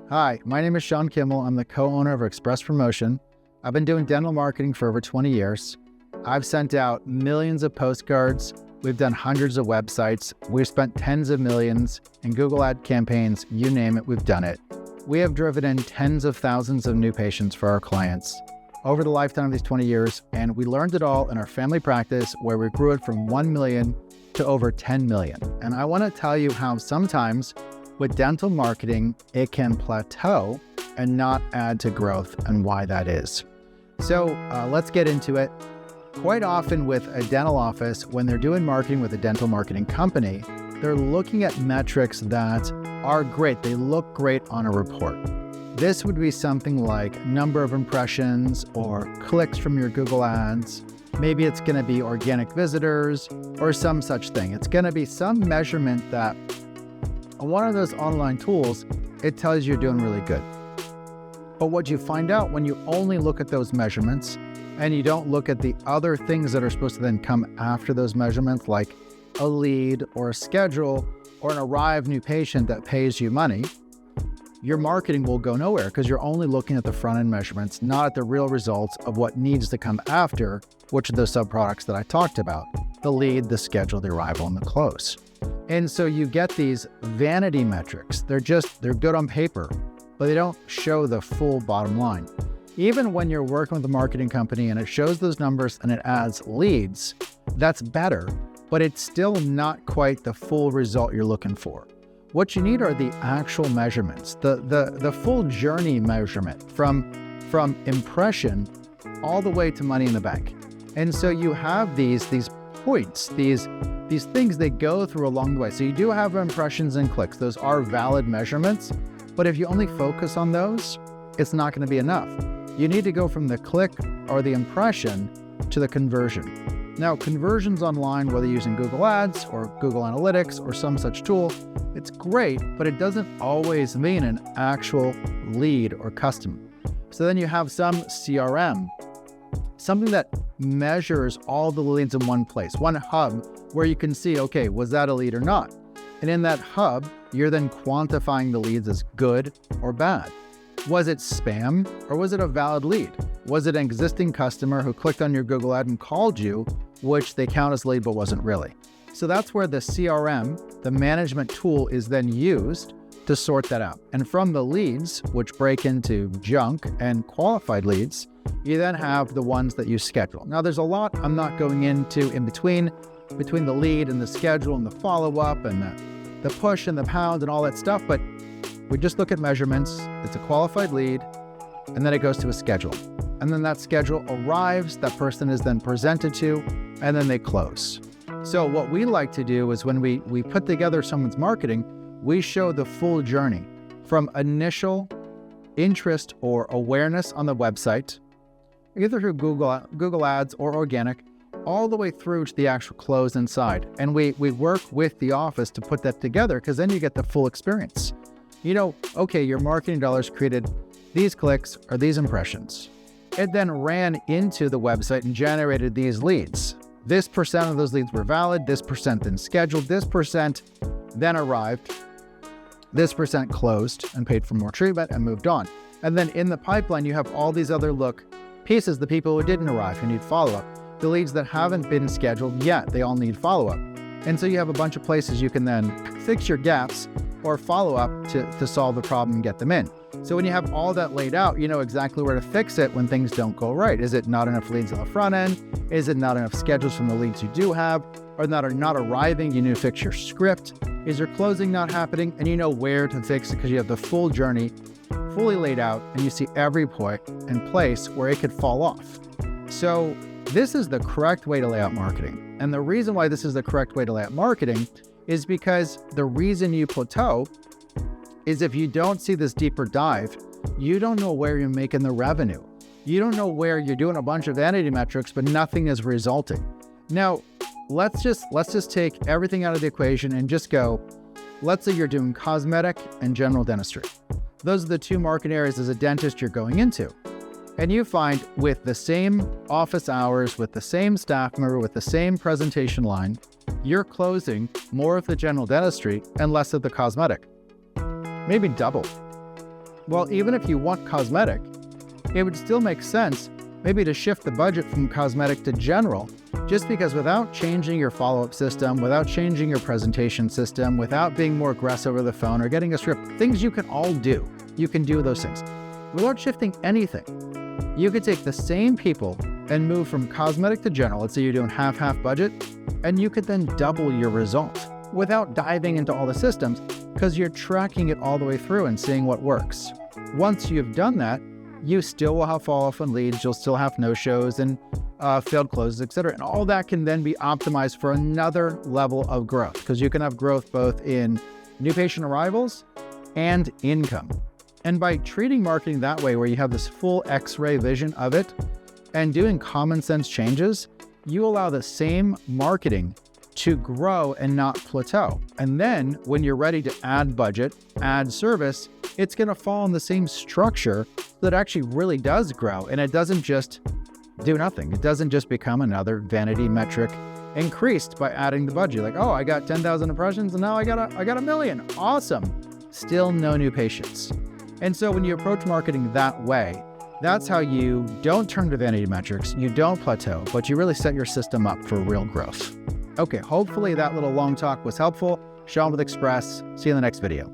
Hi, my name is Sean Kimmel. I'm the co-owner of Express Promotion. I've been doing dental marketing for over 20 years. I've sent out millions of postcards. We've done hundreds of websites. We've spent tens of millions in Google ad campaigns. You name it, we've done it. We have driven in tens of thousands of new patients for our clients over the lifetime of these 20 years, and we learned it all in our family practice where we grew it from 1 million to over 10 million. And I want to tell you how sometimes with dental marketing, it can plateau and not add to growth and why that is. So let's get into it. Quite often with a dental office, when they're doing marketing with a dental marketing company, they're looking at metrics that are great. They look great on a report. This would be something like number of impressions or clicks from your Google ads. Maybe it's going to be organic visitors or some such thing. It's going to be some measurement that on one of those online tools, it tells you you're doing really good. But what you find out when you only look at those measurements and you don't look at the other things that are supposed to then come after those measurements, like a lead or a schedule or an arrived new patient that pays you money, your marketing will go nowhere because you're only looking at the front-end measurements, not at the real results of what needs to come after, which are those sub-products that I talked about: the lead, the schedule, the arrival, and the close. And so you get these vanity metrics. They're good on paper, but they don't show the full bottom line. Even when you're working with a marketing company and it shows those numbers and it adds leads, that's better, but it's still not quite the full result you're looking for. What you need are the actual measurements, the full journey measurement from impression all the way to money in the bank. And so you have these points, these things they go through along the way. So you do have impressions and clicks. Those are valid measurements, but if you only focus on those, it's not going to be enough. You need to go from the click or the impression to the conversion. Now, conversions online, whether you're using Google Ads or Google Analytics or some such tool, it's great, but it doesn't always mean an actual lead or customer. So then you have some CRM, something that measures all the leads in one place, one hub where you can see, okay, was that a lead or not? And in that hub, you're then quantifying the leads as good or bad. Was it spam or was it a valid lead? Was it an existing customer who clicked on your Google ad and called you, which they count as lead but wasn't really? So that's where the CRM, the management tool, is then used to sort that out. And from the leads, which break into junk and qualified leads, you then have the ones that you schedule. Now there's a lot I'm not going into in between the lead and the schedule and the follow-up and the push and the pound and all that stuff, but we just look at measurements. It's a qualified lead, and then it goes to a schedule. And then that schedule arrives, that person is then presented to, and then they close. So what we like to do is when we put together someone's marketing, we show the full journey from initial interest or awareness on the website, either through Google Ads or organic, all the way through to the actual close inside. And we work with the office to put that together because then you get the full experience. You know, okay, your marketing dollars created these clicks or these impressions. It then ran into the website and generated these leads. This percent of those leads were valid, this percent then scheduled, this percent then arrived, this percent closed and paid for more treatment and moved on. And then in the pipeline, you have all these other pieces, the people who didn't arrive, who need follow-up, the leads that haven't been scheduled yet, they all need follow-up. And so you have a bunch of places you can then fix your gaps or follow up to solve the problem and get them in. So when you have all that laid out, you know exactly where to fix it when things don't go right. Is it not enough leads on the front end? Is it not enough schedules from the leads you do have? Or not arriving? You need to fix your script. Is your closing not happening? And you know where to fix it because you have the full journey fully laid out and you see every point and place where it could fall off. So this is the correct way to lay out marketing. And the reason why this is the correct way to lay out marketing is because the reason you plateau is if you don't see this deeper dive, you don't know where you're making the revenue. You don't know where you're doing a bunch of vanity metrics, but nothing is resulting. Now, let's just take everything out of the equation and just go, let's say you're doing cosmetic and general dentistry. Those are the two market areas as a dentist you're going into. And you find with the same office hours, with the same staff member, with the same presentation line, you're closing more of the general dentistry and less of the cosmetic. Maybe double. Well, even if you want cosmetic, it would still make sense maybe to shift the budget from cosmetic to general, just because without changing your follow-up system, without changing your presentation system, without being more aggressive over the phone or getting a script, things you can all do. You can do those things. Without shifting anything, you could take the same people and move from cosmetic to general. Let's say you're doing half budget, and you could then double your result without diving into all the systems, because you're tracking it all the way through and seeing what works. Once you've done that, you still will have follow-up on leads, you'll still have no-shows and failed closes, etc. And all that can then be optimized for another level of growth, because you can have growth both in new patient arrivals and income. And by treating marketing that way, where you have this full X-ray vision of it and doing common sense changes, you allow the same marketing to grow and not plateau. And then when you're ready to add budget, add service, it's going to fall in the same structure that actually really does grow. And it doesn't just do nothing. It doesn't just become another vanity metric increased by adding the budget. Like, oh, I got 10,000 impressions and now I got a million. Awesome. Still no new patients. And so when you approach marketing that way, that's how you don't turn to vanity metrics, you don't plateau, but you really set your system up for real growth. Okay, hopefully that little long talk was helpful. Sean with Express. See you in the next video.